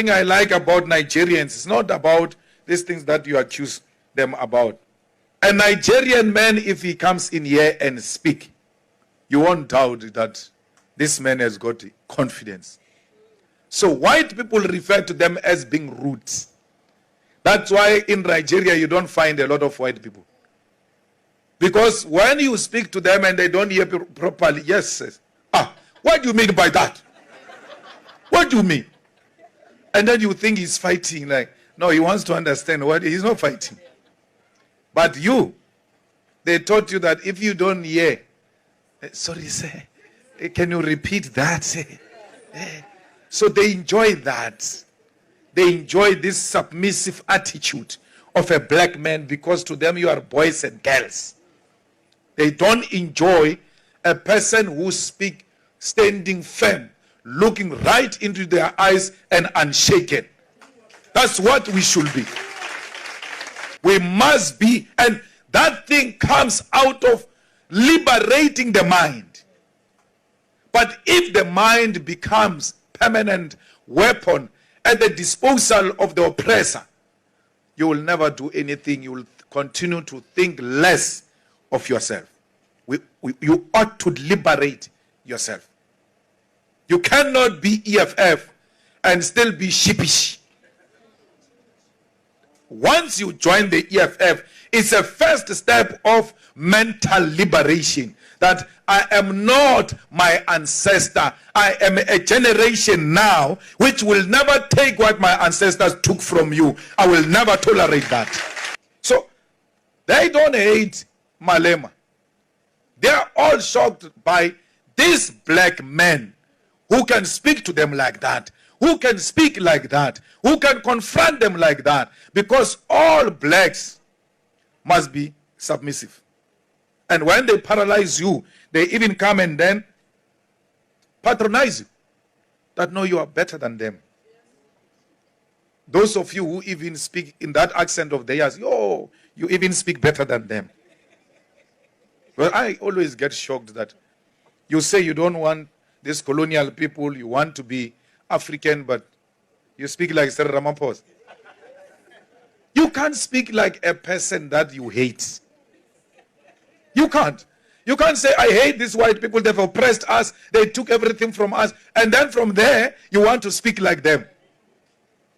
thing I like about Nigerians is not about these things that you accuse them about. A Nigerian man, if he comes in here and speak, you won't doubt that this man has got confidence. So white people refer to them as being rude. That's why in Nigeria you don't find a lot of white people. Because when you speak to them and they don't hear properly, yes, what do you mean by that? What do you mean? And then you think he's fighting. Like, no, he wants to understand what he's not fighting. But they taught you that if you don't hear, sorry, sir, can you repeat that? So they enjoy that. They enjoy this submissive attitude of a black man because to them you are boys and girls. They don't enjoy a person who speaks standing firm, looking right into their eyes and unshaken. That's what we should be. We must be, and that thing comes out of liberating the mind. But if the mind becomes permanent weapon at the disposal of the oppressor, you will never do anything. You will continue to think less of yourself. You ought to liberate yourself. You cannot be EFF and still be sheepish. Once you join the EFF, it's a first step of mental liberation. That I am not my ancestor. I am a generation now which will never take what my ancestors took from you. I will never tolerate that. So they don't hate Malema. They are all shocked by this black man who can speak to them like that, who can speak like that, who can confront them like that, because all blacks must be submissive. And when they paralyze you, they even come and then patronize you. That no, you are better than them. Those of you who even speak in that accent of theirs, you even speak better than them. Well, I always get shocked that you say you don't want these colonial people, you want to be African, but you speak like Sir Ramaphosa. You can't speak like a person that you hate. You can't. You can't say, I hate these white people, they've oppressed us, they took everything from us, and then from there, you want to speak like them.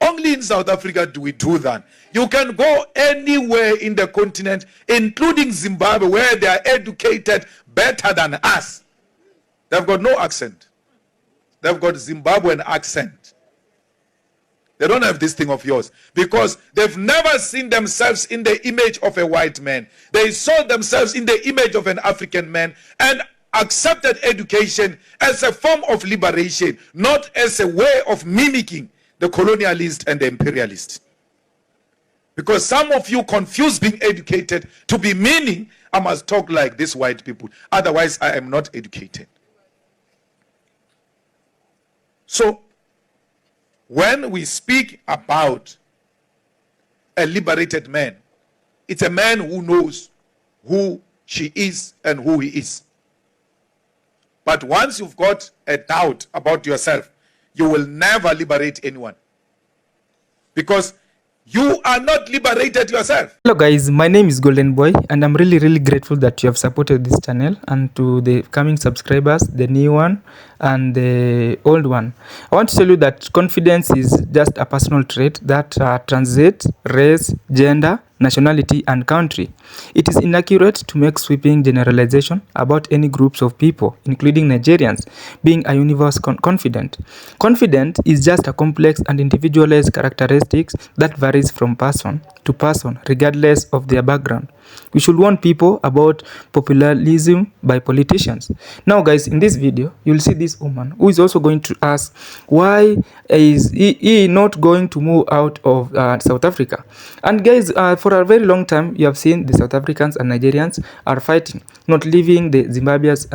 Only in South Africa do we do that. You can go anywhere in the continent, including Zimbabwe, where they are educated better than us. They've got no accent. They've got Zimbabwean accent. They don't have this thing of yours because they've never seen themselves in the image of a white man. They saw themselves in the image of an African man and accepted education as a form of liberation, not as a way of mimicking the colonialist and the imperialist. Because some of you confuse being educated to be meaning I must talk like these white people. Otherwise, I am not educated. So, when we speak about a liberated man, it's a man who knows who she is and who he is. But once you've got a doubt about yourself, you will never liberate anyone. Because you are not liberated yourself. Hello guys, my name is Golden Boy and I'm really grateful that you have supported this channel, and to the coming subscribers, the new one and the old one. I want to tell you that confidence is just a personal trait that translates race, gender, nationality and country. It is inaccurate to make sweeping generalization about any groups of people, including Nigerians, being a universal confident. Confident is just a complex and individualized characteristics that varies from person to person regardless of their background. We should warn people about populism by politicians. Now guys, in this video you'll see this woman who is also going to ask why is he not going to move out of South Africa. And guys, for a very long time you have seen the South Africans and Nigerians are fighting, not leaving the Zimbabweans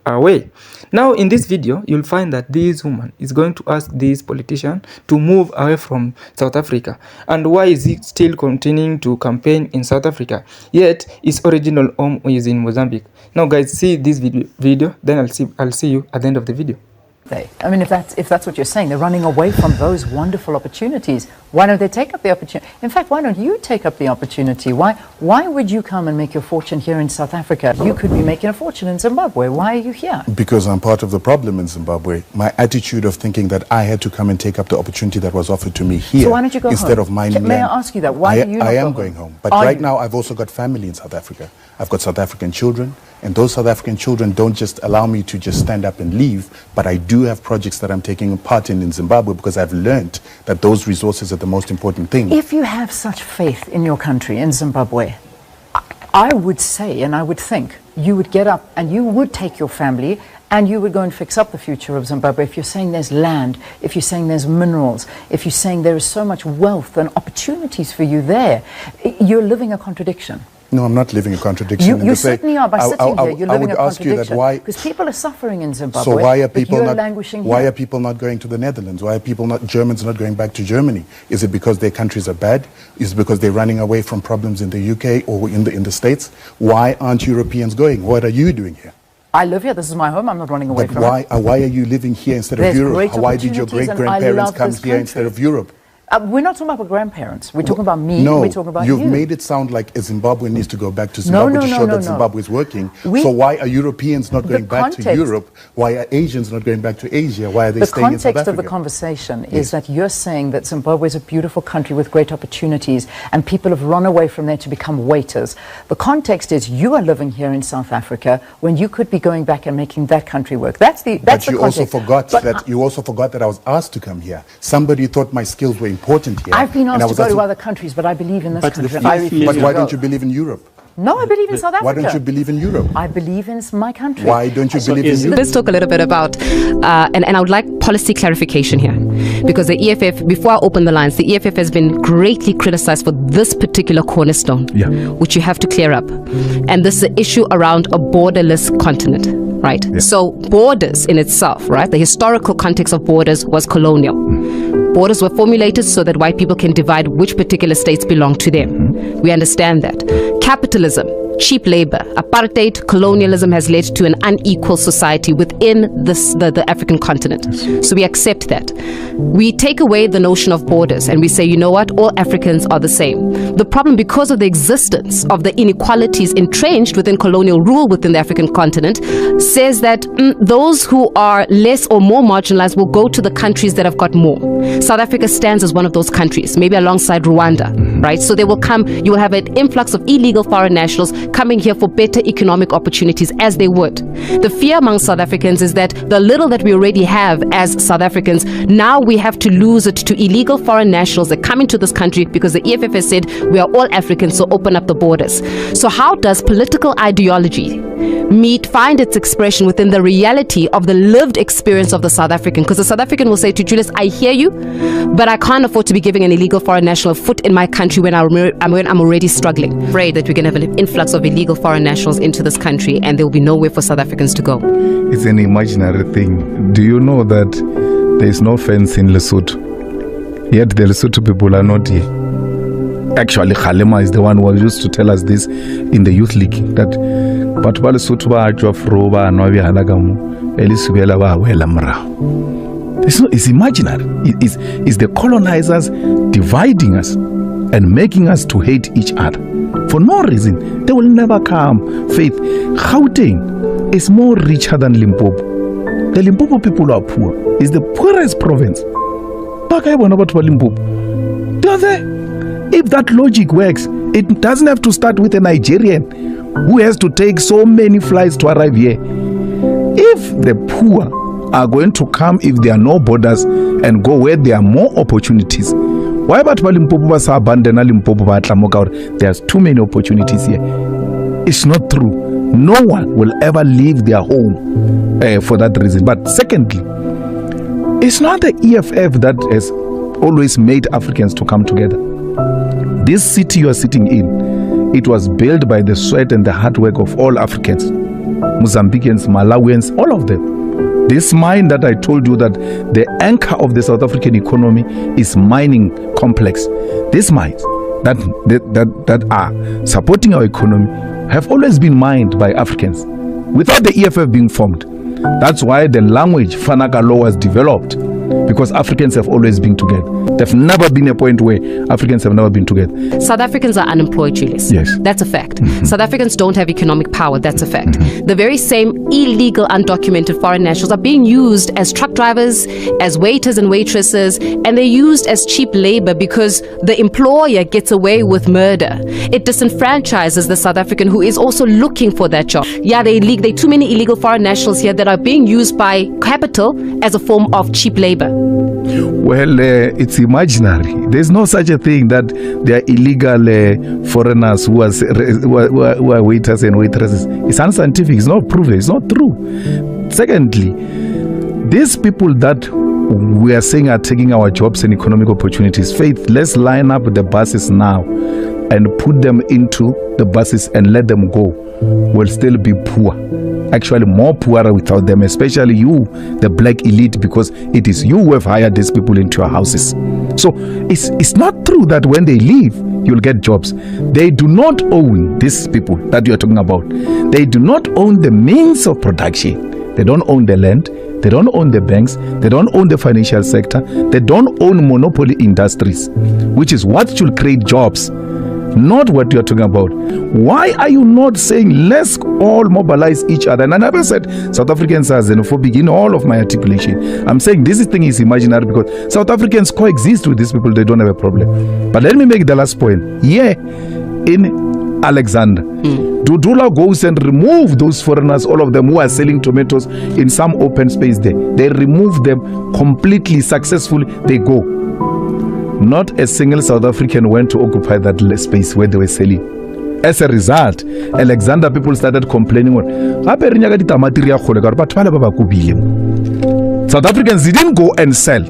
away. Now in this video you'll find that this woman is going to ask this politician to move away from South Africa, and why is he still continuing to campaign in South Africa yet his original home is in Mozambique. Now guys, see this video, then I'll see you at the end of the video. I mean, if that's what you're saying, they're running away from those wonderful opportunities. Why don't they take up the opportunity? In fact, why don't you take up the opportunity? Why would you come and make your fortune here in South Africa? You could be making a fortune in Zimbabwe. Why are you here? Because I'm part of the problem in Zimbabwe. My attitude of thinking that I had to come and take up the opportunity that was offered to me here, so why don't you go instead home? of mining May land. I ask you that? Why do you not I am go going home? But right now I've also got family in South Africa. I've got South African children, and those South African children don't just allow me to just stand up and leave, but I do have projects that I'm taking part in Zimbabwe because I've learned that those resources are the most important thing. If you have such faith in your country, in Zimbabwe, I would say and I would think you would get up and you would take your family and you would go and fix up the future of Zimbabwe. If you're saying there's land, if you're saying there's minerals, if you're saying there is so much wealth and opportunities for you there, you're living a contradiction. No, I'm not living a contradiction. You certainly are by sitting here. You're living a contradiction. Because people are suffering in Zimbabwe. So why are people not languishing here? Why are people not going to the Netherlands? Why are Germans not going back to Germany? Is it because their countries are bad? Is it because they're running away from problems in the UK or in the States? Why aren't Europeans going? What are you doing here? I live here. This is my home. I'm not running away from it. Why are you living here instead of Europe? Why did your great-grandparents come here instead of Europe? We're not talking about grandparents. We're talking about me. No, we're talking about you. You've made it sound like a Zimbabwe needs to go back to Zimbabwe to show that Zimbabwe is working. So why are Europeans not going back to Europe? Why are Asians not going back to Asia? Why are they staying in South Africa? The context of the conversation is that you're saying that Zimbabwe is a beautiful country with great opportunities and people have run away from there to become waiters. The context is you are living here in South Africa when you could be going back and making that country work. That's the context. You also forgot that I was asked to come here. Somebody thought my skills were important here. I've been asked to go to other countries, but I believe in this country. But why don't you believe in Europe? No, I believe in South Africa. Why don't you believe in Europe? I believe in my country. Why don't you believe in Europe? Let's talk a little bit about, and I would like policy clarification here. Because the EFF, before I open the lines, the EFF has been greatly criticized for this particular cornerstone, which you have to clear up. And this is the issue around a borderless continent, right? Yeah. So borders in itself, right? The historical context of borders was colonial. Borders were formulated so that white people can divide which particular states belong to them. We understand that. Capitalism, cheap labor, apartheid, colonialism has led to an unequal society within the African continent. So we accept that. We take away the notion of borders and we say, you know what, all Africans are the same. The problem, because of the existence of the inequalities entrenched within colonial rule within the African continent, says that those who are less or more marginalized will go to the countries that have got more. South Africa stands as one of those countries, maybe alongside Rwanda, right? So they will come, you will have an influx of illegal foreign nationals coming here for better economic opportunities, as they would. The fear among South Africans is that the little that we already have as South Africans, now we have to lose it to illegal foreign nationals that come into this country because the EFF has said we are all Africans, so open up the borders. So how does political ideology find its expression within the reality of the lived experience of the South African? Because the South African will say to Julius, I hear you, but I can't afford to be giving an illegal foreign national foot in my country when I'm already struggling. Afraid that we're going to have an influx of illegal foreign nationals into this country and there will be nowhere for South Africans to go. It's an imaginary thing. Do you know that there is no fence in Lesotho? Yet the Lesotho people are not here. Actually, Kgalema is the one who used to tell us this in the youth league, that but Lesotho ba ajwa froba no bi halagamu elisubela ba wela mra. It's imaginary. It's the colonizers dividing us and making us to hate each other for no reason. They will never come. Faith, Gauteng is more richer than Limpopo. The Limpopo people are poor. It's the poorest province. If that logic works, it doesn't have to start with a Nigerian who has to take so many flights to arrive here. If the poor are going to come, if there are no borders, and go where there are more opportunities, why about Limpopo abandon Limpopo? There's too many opportunities here. It's not true. No one will ever leave their home for that reason. But secondly, it's not the EFF that has always made Africans to come together. This city you are sitting in, it was built by the sweat and the hard work of all Africans, Mozambicans, Malawians, all of them. This mine that I told you that the anchor of the South African economy is mining complex. These mines that are supporting our economy have always been mined by Africans without the EFF being formed. That's why the language Fanakalo was developed, because Africans have always been together. There's never been a point where Africans have never been together. South Africans are unemployed, Julius. Yes. That's a fact. South Africans don't have economic power. That's a fact. The very same illegal, undocumented foreign nationals are being used as truck drivers, as waiters and waitresses, and they're used as cheap labor because the employer gets away with murder. It disenfranchises the South African who is also looking for that job. Yeah, there are too many illegal foreign nationals here that are being used by capital as a form of cheap labor. Well, it's imaginary. There's no such a thing that there are illegal foreigners who are waiters and waitresses. It's unscientific. It's not proven. It's not true. Secondly, these people that we are saying are taking our jobs and economic opportunities, Faith, let's line up the buses now and put them into the buses and let them go. Will still be poor. Actually more poorer without them, especially you, the black elite, because it is you who have hired these people into your houses. So it's not true that when they leave, you'll get jobs. They do not own these people that you are talking about. They do not own the means of production. They don't own the land. They don't own the banks. They don't own the financial sector. They don't own monopoly industries, which is what should create jobs. Not what you're talking about. Why are you not saying let's all mobilize each other? And I never said South Africans are xenophobic in all of my articulation. I'm saying this thing is imaginary because South Africans coexist with these people. They don't have a problem. But let me make the last point. Yeah, in Alexander, Dudula goes and remove those foreigners, all of them who are selling tomatoes in some open space there. They remove them completely successfully. They go. Not a single South African went to occupy that space where they were selling. As a result, Alexander people started complaining. South Africans didn't go and sell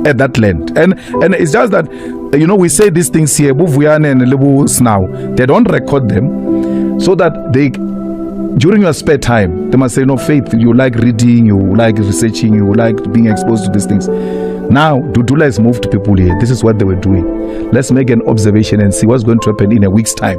at that land. And it's just that, we say these things here, now. They don't record them so that they, during your spare time, they must say, Faith, you like reading, you like researching, you like being exposed to these things. Now, Dudula has moved people here. This is what they were doing. Let's make an observation and see what's going to happen in a week's time.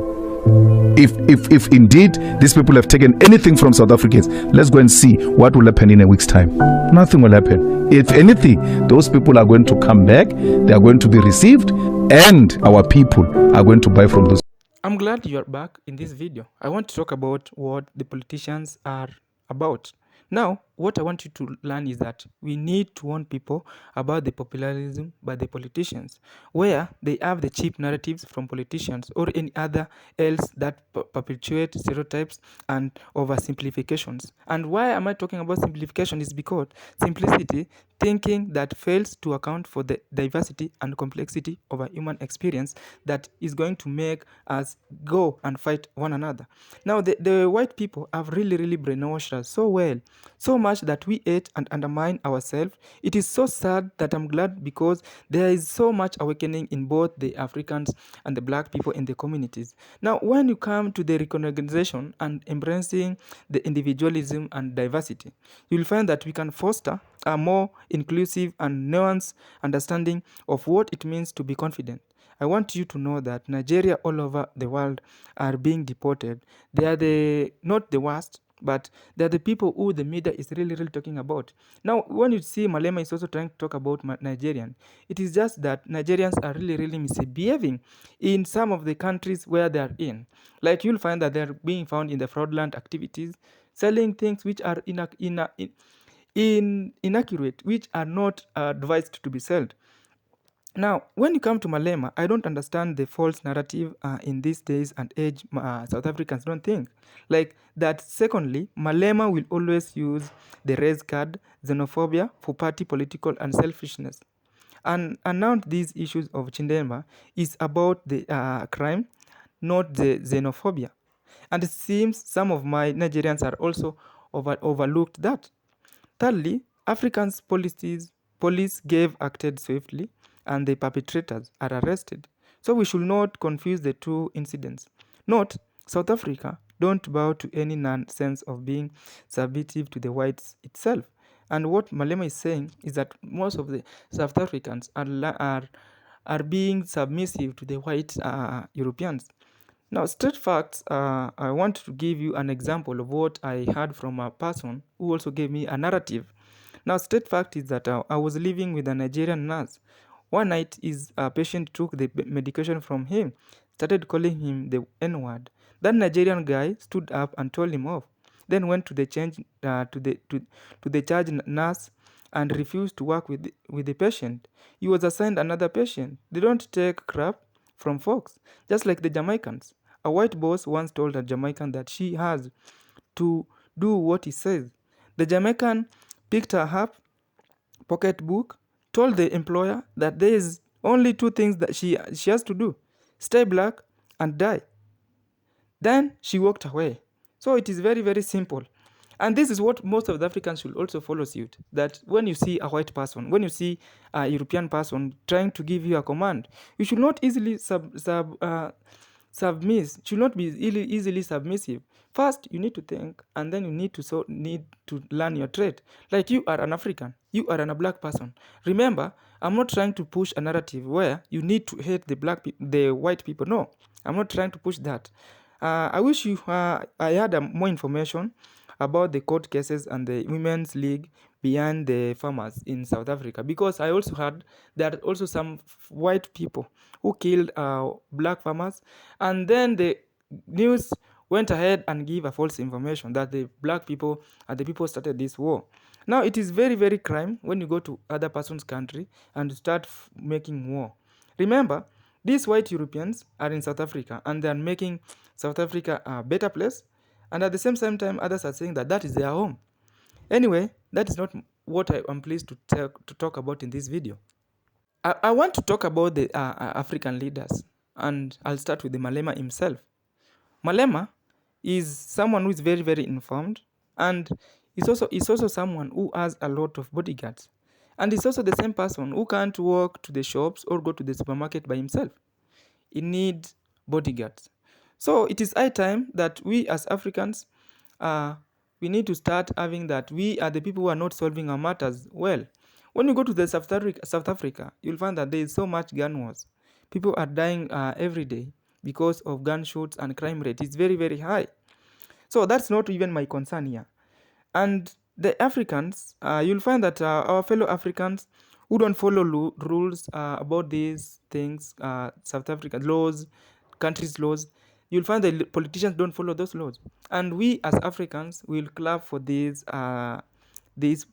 If indeed these people have taken anything from South Africans, let's go and see what will happen in a week's time. Nothing will happen. If anything, those people are going to come back, they are going to be received, and our people are going to buy from those. I'm glad you're back in this video. I want to talk about what the politicians are about. Now, what I want you to learn is that we need to warn people about the popularism by the politicians, where they have the cheap narratives from politicians or any other else that perpetuate stereotypes and oversimplifications. And why am I talking about simplification is because simplicity, thinking that fails to account for the diversity and complexity of a human experience that is going to make us go and fight one another. Now, the white people have really brainwashed us so well, so much that we hate and undermine ourselves. It is so sad that I'm glad because there is so much awakening in both the Africans and the black people in the communities. Now, when you come to the recognition and embracing the individualism and diversity, you'll find that we can foster a more inclusive and nuanced understanding of what it means to be confident. I want you to know that Nigeria all over the world are being deported. They are not the worst, but they're the people who the media is really talking about. Now, when you see Malema is also trying to talk about Nigerian, it is just that Nigerians are really misbehaving in some of the countries where they are in. Like you'll find that they're being found in the fraudulent activities, selling things which are inaccurate, which are not advised to be sold. Now, when you come to Malema, I don't understand the false narrative in these days and age South Africans don't think. Like that, secondly, Malema will always use the race card, xenophobia for party political and selfishness. And now these issues of Chindema is about the crime, not the xenophobia. And it seems some of my Nigerians are also overlooked that. Thirdly, Africans' police acted swiftly, and the perpetrators are arrested. So we should not confuse the two incidents. Note, South Africa don't bow to any nonsense of being submissive to the whites itself. And what Malema is saying is that most of the South Africans are being submissive to the white Europeans. Now, straight facts, I want to give you an example of what I heard from a person who also gave me a narrative. Now, straight fact is that I was living with a Nigerian nurse. One night, his patient took the medication from him, started calling him the N-word. That Nigerian guy stood up and told him off. Then went to the to the charge nurse and refused to work with the patient. He was assigned another patient. They don't take crap from folks, just like the Jamaicans. A white boss once told a Jamaican that she has to do what he says. The Jamaican picked her up, pocketbook, told the employer that there is only two things that she has to do: stay black and die. Then she walked away. So it is very, very simple. And this is what most of the Africans should also follow suit. That when you see a white person, when you see a European person trying to give you a command, you should not easily should not be easily submissive. First, you need to think, and then you need to learn your trade. Like, you are an African, you are a black person. Remember, I'm not trying to push a narrative where you need to hate the white people. No, I'm not trying to push that. I wish I had more information about the court cases and the women's league beyond the farmers in South Africa, because I also heard there are also some white people who killed black farmers, and then the news went ahead and gave a false information that the black people are the people started this war. Now, it is very, very crime when you go to other person's country and start making war. Remember, these white Europeans are in South Africa and they are making South Africa a better place, and at the same time others are saying that is their home. Anyway, that is not what I am pleased to talk about in this video. I want to talk about the African leaders, and I'll start with the Malema himself. Malema is someone who is very, very informed, and is also someone who has a lot of bodyguards. And he's also the same person who can't walk to the shops or go to the supermarket by himself. He needs bodyguards. So it is high time that we as Africans, we need to start having that. We are the people who are not solving our matters well. When you go to the South Africa, you'll find that there is so much gun wars. People are dying every day because of gunshots, and crime rate is very, very high. So that's not even my concern here. And the Africans, you'll find that our fellow Africans who don't follow rules about these things, South African laws, countries' laws, you'll find that politicians don't follow those laws. And we as Africans will clap for these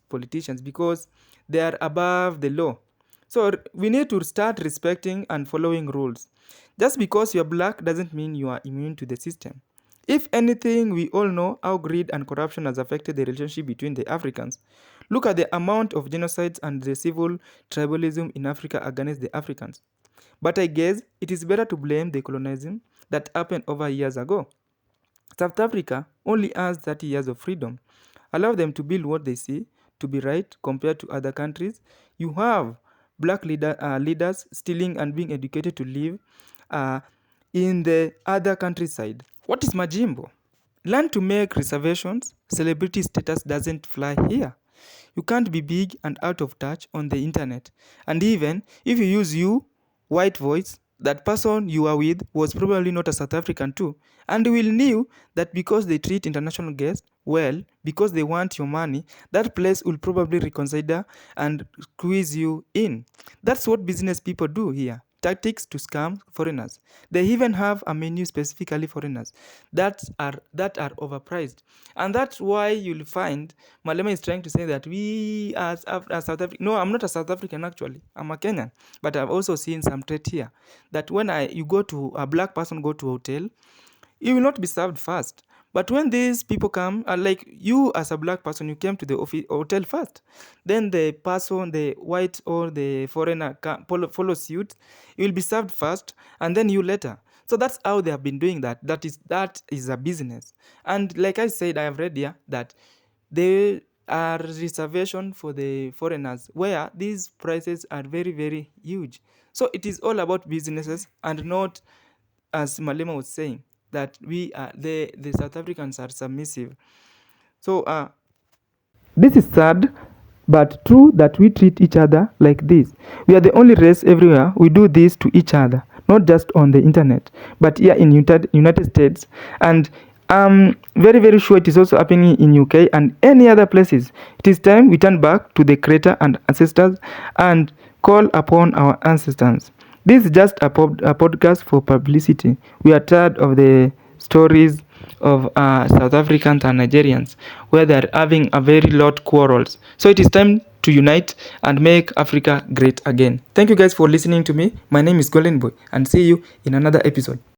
politicians because they are above the law. So we need to start respecting and following rules. Just because you're black doesn't mean you are immune to the system. If anything, we all know how greed and corruption has affected the relationship between the Africans. Look at the amount of genocides and the civil tribalism in Africa against the Africans. But I guess it is better to blame the colonialism that happened over years ago. South Africa only has 30 years of freedom. Allow them to build what they see to be right compared to other countries. You have black leaders stealing and being educated to live in the other countryside. What is Majimbo? Learn to make reservations. Celebrity status doesn't fly here. You can't be big and out of touch on the internet. And even if you use white voice, that person you are with was probably not a South African too. And will knew that because they treat international guests well, because they want your money, that place will probably reconsider and squeeze you in. That's what business people do here. Tactics to scam foreigners. They even have a menu specifically foreigners that are overpriced, and that's why you'll find Malema is trying to say that we as South African. No, I'm not a South African actually. I'm a Kenyan, but I've also seen some trait here that when you go to a black person go to a hotel, you will not be served first. But when these people come, like you as a black person, you came to the hotel first. Then the person, the white or the foreigner follow suit. You will be served first and then you later. So that's how they have been doing that. That is a business. And like I said, I have read here that there are reservation for the foreigners where these prices are very, very huge. So it is all about businesses and not, as Malema was saying, that we are the South Africans are submissive. So this is sad, but true that we treat each other like this. We are the only race everywhere we do this to each other. not just on the internet, but here in United States. And I'm very, very sure it is also happening in UK and any other places. It is time we turn back to the Creator and ancestors and call upon our ancestors. This is just a podcast for publicity. We are tired of the stories of South Africans and Nigerians where they are having a very lot quarrels. So it is time to unite and make Africa great again. Thank you guys for listening to me. My name is Golden Boy, and see you in another episode.